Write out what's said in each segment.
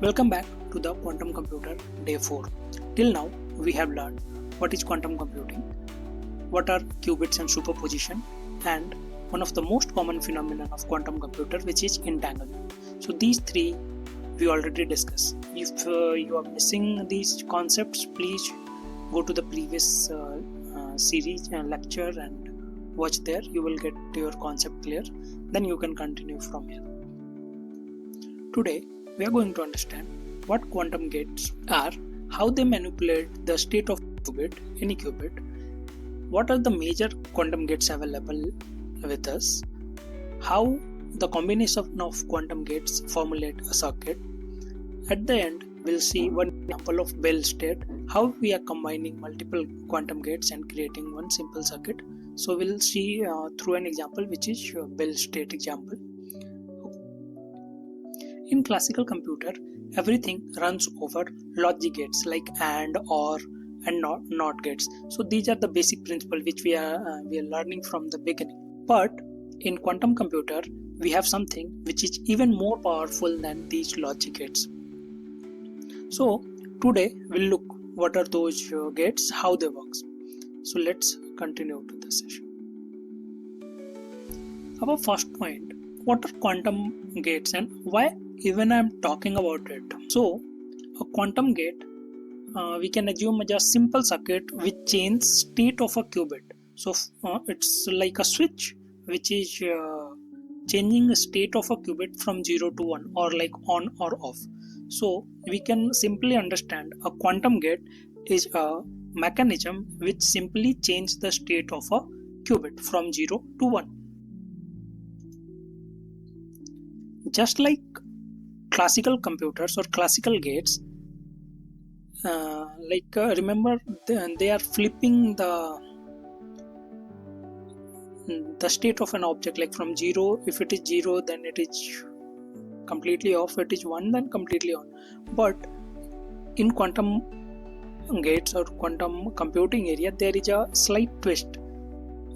Welcome back to the Quantum Computer Day 4. Till now, we have learned what is quantum computing, what are qubits and superposition, and one of the most common phenomenon of quantum computer, which is entanglement. So these three we already discussed. If you are missing these concepts, please go to the previous series and lecture and watch there. You will get your concept clear. Then you can continue from here. Today, we are going to understand what quantum gates are, how they manipulate the state of any qubit, what are the major quantum gates available with us, how the combination of quantum gates formulate a circuit. At the end, we'll see one example of Bell state, how we are combining multiple quantum gates and creating one simple circuit. So we'll see through an example, which is Bell state example. In classical computer, everything runs over logic gates like AND, OR, and NOT gates. So these are the basic principles which we are learning from the beginning. But in quantum computer, we have something which is even more powerful than these logic gates. So today we'll look what are those gates, how they work. So let's continue to the session. Our first point, what are quantum gates and why even I'm talking about it. So a quantum gate we can assume as a simple circuit which changes state of a qubit. So it's like a switch which is changing the state of a qubit from 0 to 1 or like on or off. So we can simply understand a quantum gate is a mechanism which simply changes the state of a qubit from 0 to 1. Just like classical computers or classical gates, remember they are flipping the state of an object, like from 0, if it is 0 then it is completely off, it is 1 then completely on. But in quantum gates or quantum computing area, there is a slight twist.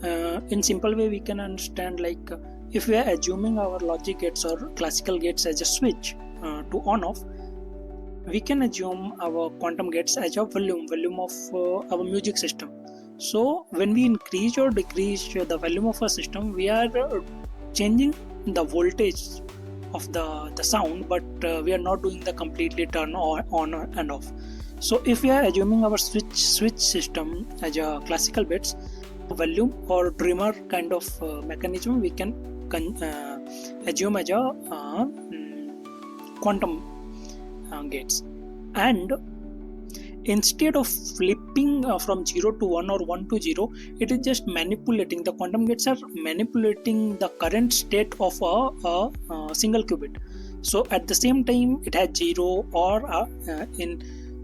In simple way we can understand, like if we are assuming our logic gates or classical gates as a switch to on off, we can assume our quantum gates as a volume of our music system. So when we increase or decrease the volume of a system, we are changing the voltage of the sound, but we are not doing the completely turn on and off. So if we are assuming our switch system as a classical bits, volume or dimmer kind of mechanism, we can assume as a quantum gates. And instead of flipping from 0 to 1 or 1 to 0, it is just manipulating. The quantum gates are manipulating the current state of a single qubit. So at the same time it has 0, or in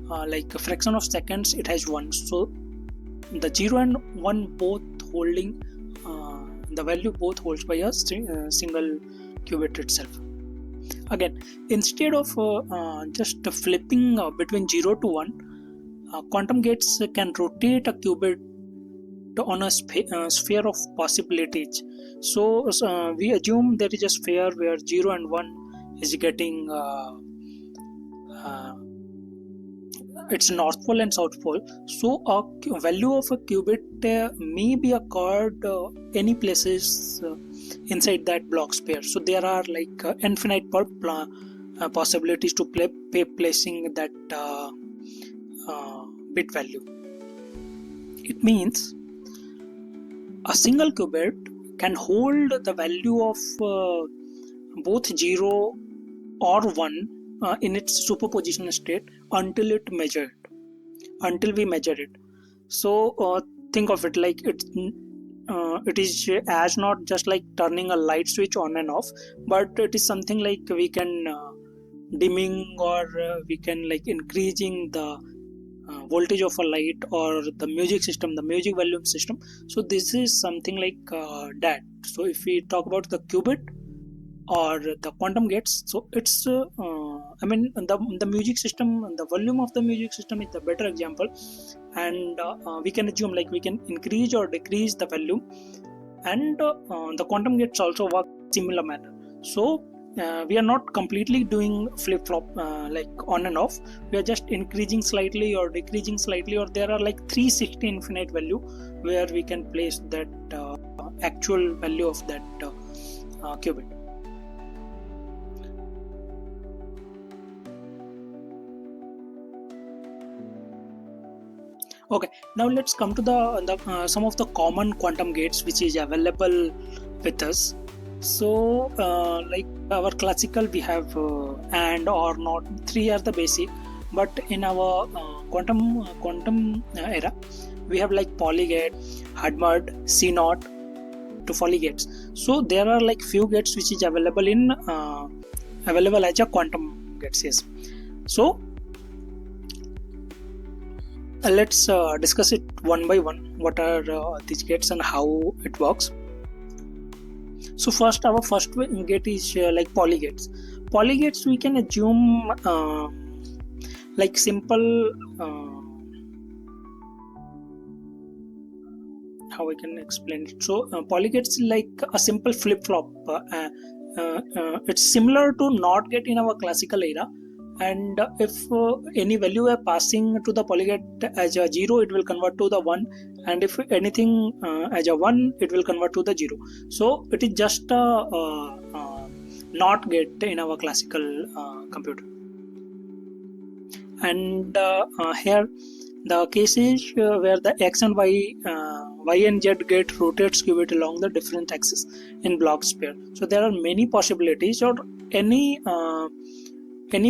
like a fraction of seconds it has 1. So the 0 and 1 both holding the value both holds by a single qubit itself. Again, instead of just flipping between 0 to 1, quantum gates can rotate a qubit on a sphere of possibilities. So we assume there is a sphere where 0 and 1 is getting its north pole and south pole. So a value of a qubit may be occurred any places inside that block sphere. So there are like infinite possibilities to placing that bit value. It means a single qubit can hold the value of both 0 or 1 in its superposition state until we measure it. So think of it like it is as not just like turning a light switch on and off, but it is something like we can dimming or we can like increasing the voltage of a light or the music system, the music volume system. So this is something like that. So if we talk about the qubit or the quantum gates, so it's the music system, the volume of the music system is the better example, and we can assume like we can increase or decrease the volume, and the quantum gates also work similar manner. So we are not completely doing flip-flop like on and off. We are just increasing slightly or decreasing slightly, or there are like 360 infinite value where we can place that actual value of that qubit. Okay, now let's come to the some of the common quantum gates which is available with us. So like our classical, we have and, or, not. Three are the basic, but in our quantum era, we have like Pauli-Gate, Hadamard, CNOT Toffoli Gates. So there are like few gates which is available in available as a quantum gates. Yes. So let's discuss it one by one. What are these gates and how it works? So first, our first gate is like Pauli-Gates. Pauli-Gates, we can assume like simple. How I can explain it? So Pauli-Gates is like a simple flip-flop. It's similar to NOT gate in our classical era. And if any value are passing to the Pauli-Gate as a 0, it will convert to the 1, and if anything as a 1, it will convert to the 0. So it is just a NOT gate in our classical computer. And here the case is where the X and Y and Z gate rotates qubit along the different axes in block pair. So there are many possibilities, or any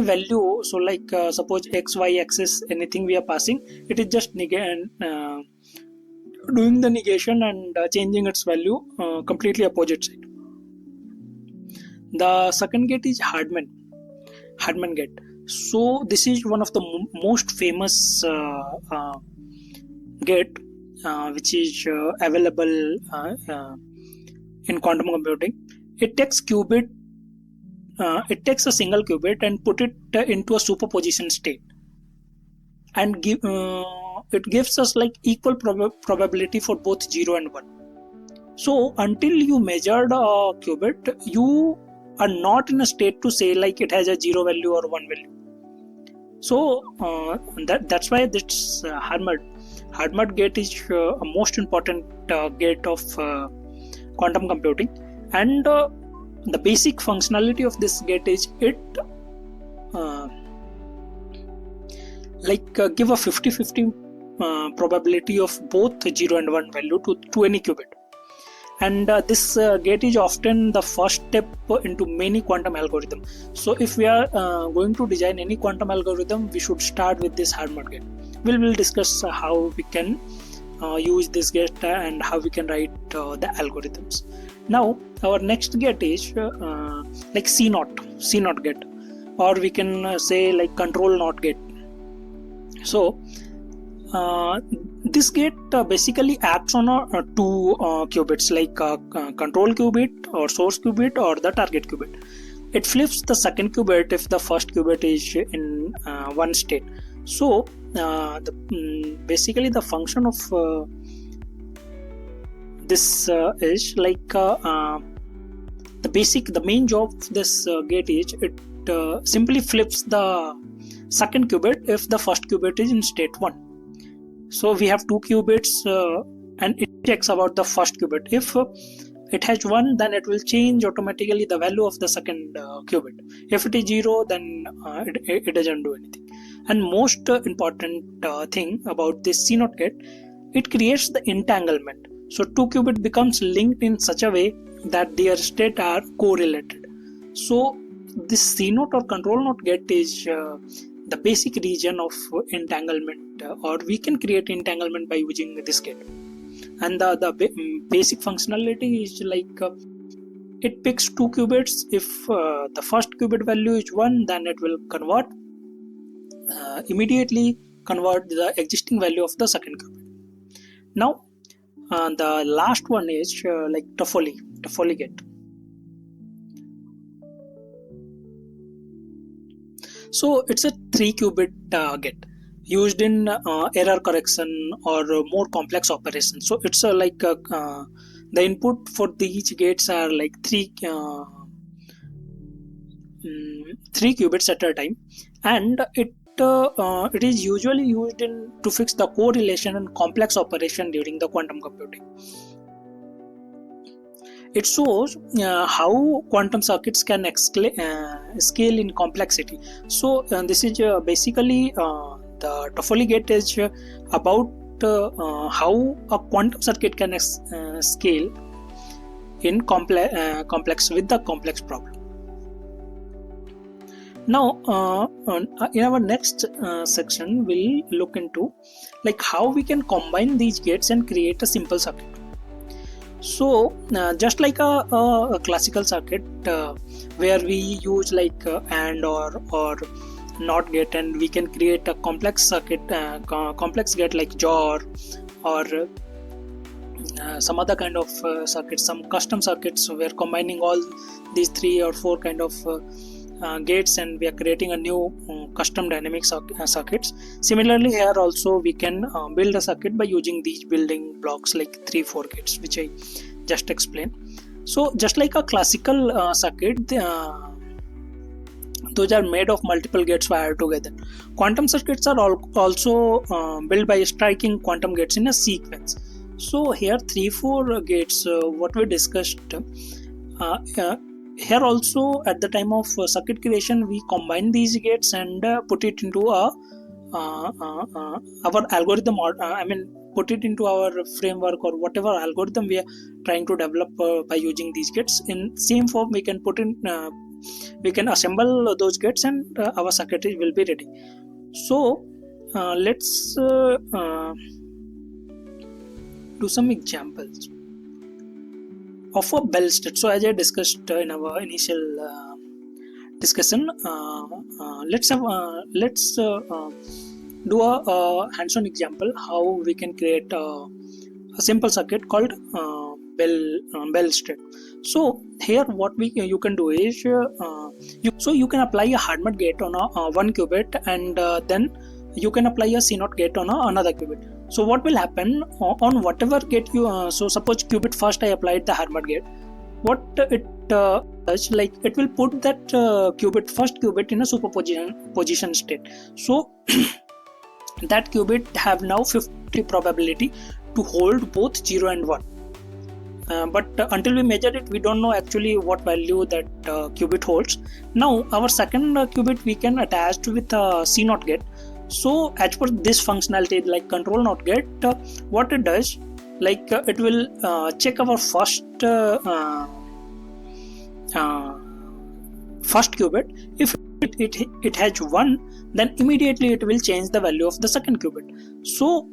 value. So like suppose X, Y axis, anything we are passing, it is just doing the negation and changing its value completely opposite side. The second gate is Hadamard Gate. So this is one of the most famous gate which is available in quantum computing. It takes qubit. It takes a single qubit and put it into a superposition state, and it gives us like equal probability for both 0 and 1. So until you measured a qubit, you are not in a state to say like it has a 0 value or 1 value. So that's why this Hadamard Gate is a most important gate of quantum computing. And the basic functionality of this gate is it give a 50-50 probability of both 0 and 1 value to any qubit. And this gate is often the first step into many quantum algorithms. So if we are going to design any quantum algorithm, we should start with this Hadamard Gate. We will discuss how we can use this gate and how we can write the algorithms. Now our next gate is like CNOT gate, or we can say like control NOT gate. So this gate basically acts on two qubits, like control qubit or source qubit or the target qubit. It flips the second qubit if the first qubit is in one state. So basically the function of this is like the main job of this gate is it simply flips the second qubit if the first qubit is in state 1. So we have two qubits and it checks about the first qubit. If it has 1, then it will change automatically the value of the second qubit. If it is 0, then it doesn't do anything. And most important thing about this CNOT gate, it creates the entanglement. So two qubit becomes linked in such a way that their state are correlated. So this CNOT or control NOT gate is the basic region of entanglement, or we can create entanglement by using this gate. And the basic functionality is like it picks two qubits. If the first qubit value is 1, then it will immediately convert the existing value of the second qubit. Now the last one is like Toffoli Gate. So it's a 3-qubit gate used in error correction or more complex operations. So it's like the input for each gates are like 3 3 qubits at a time, and it is usually used to fix the correlation and complex operation during the quantum computing. It shows how quantum circuits can scale in complexity. So this is basically the Toffoli Gate is about how a quantum circuit can scale in complex with the complex problem. Now in our next section we'll look into like how we can combine these gates and create a simple circuit. So just like a classical circuit where we use like AND or NOT gate, and we can create a complex circuit, complex gate like Shor or some other kind of circuits, some custom circuits. We are combining all these 3 or 4 kind of gates, and we are creating a new custom dynamic circuits. Similarly, here also we can build a circuit by using these building blocks like 3-4 gates, which I just explained. So just like a classical circuit, those are made of multiple gates wired together. Quantum circuits are also built by striking quantum gates in a sequence. So here 3-4 gates, what we discussed. Here also at the time of circuit creation, we combine these gates and put it into our algorithm, or put it into our framework or whatever algorithm we are trying to develop by using these gates. In same form, we can put in, we can assemble those gates, and our circuit will be ready. So let's do some examples of a Bell state. So as I discussed in our initial discussion, let's do a hands-on example how we can create a simple circuit called Bell state. So here what you can do is you can apply a Hadamard gate on a 1 qubit, and then you can apply a CNOT gate on another qubit. So what will happen on whatever gate you so suppose qubit first I applied the Hadamard gate, what it does, like it will put that first qubit in a superposition state. So that qubit have now 50 probability to hold both 0 and 1. But until we measure it, we don't know actually what value that qubit holds. Now our second qubit we can attach with a CNOT gate. So as per this functionality, like control NOT gate, what it does, like it will check our first qubit. If it has 1, then immediately it will change the value of the second qubit. So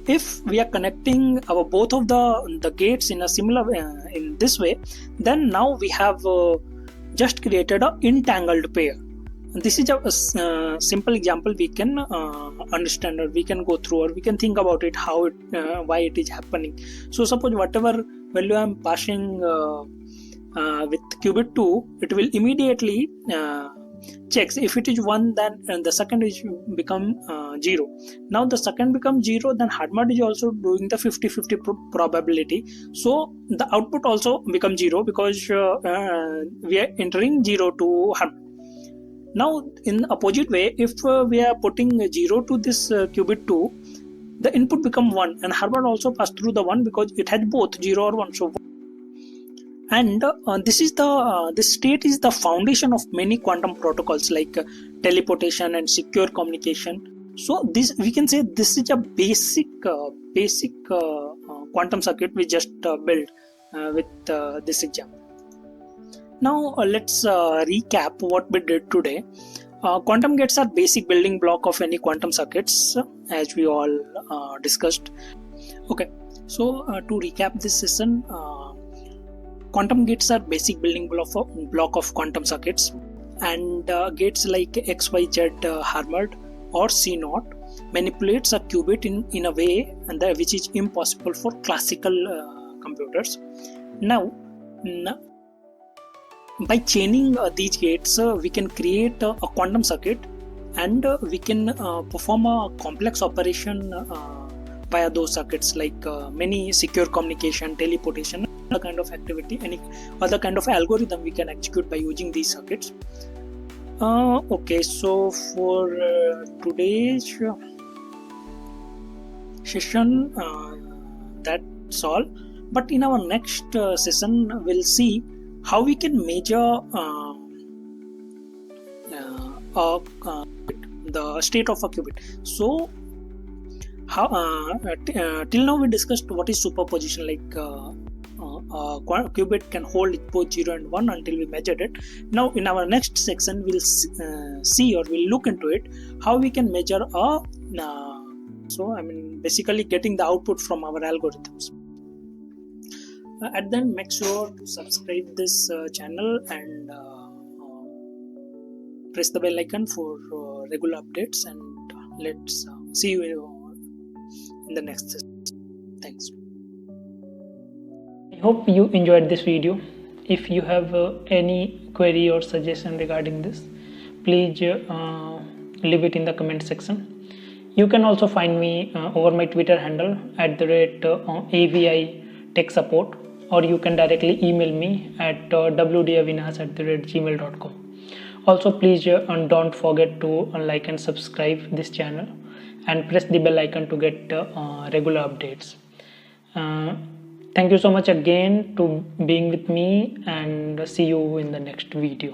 if we are connecting our both of the gates in a similar in this way, then now we have just created a entangled pair. This is a simple example we can understand, or we can go through, or we can think about it, how it why it is happening. So suppose whatever value I am passing with qubit 2, it will immediately checks. If it is 1, then the second is become 0. Now the second becomes 0, then Hadamard is also doing the 50-50 probability. So the output also becomes 0 because we are entering 0 to Hadamard. Now in opposite way, if we are putting 0 to this qubit 2, the input become 1, and Hadamard also pass through the 1 because it has both 0 or 1. So and this state is the foundation of many quantum protocols like teleportation and secure communication. So this, we can say, this is a basic quantum circuit we just built with this example. Now let's recap what we did today. Quantum gates are basic building block of any quantum circuits, as we all discussed. Okay, so to recap this session, quantum gates are basic building block of quantum circuits, and gates like XYZ Hadamard or CNOT manipulates a qubit in a way which is impossible for classical computers. Now by chaining these gates, we can create a quantum circuit, and we can perform a complex operation via those circuits like many secure communication, teleportation. other kind of activity, any other kind of algorithm we can execute by using these circuits. Okay, so for today's session, that's all. But in our next session, we'll see how we can measure the state of a qubit. So, how till now we discussed what is superposition, like qubit can hold both 0 and 1 until we measured it. Now in our next section we'll see, or we'll look into it, how we can measure so I mean basically getting the output from our algorithms. At then make sure to subscribe this channel and press the bell icon for regular updates, and let's see you in the next session. Thanks. I hope you enjoyed this video. If you have any query or suggestion regarding this, please leave it in the comment section. You can also find me over my Twitter handle @AVI Tech Support, or you can directly email me at wdavinas@gmail.com. Also, please don't forget to like and subscribe this channel and press the bell icon to get regular updates. Thank you so much again to being with me, and see you in the next video.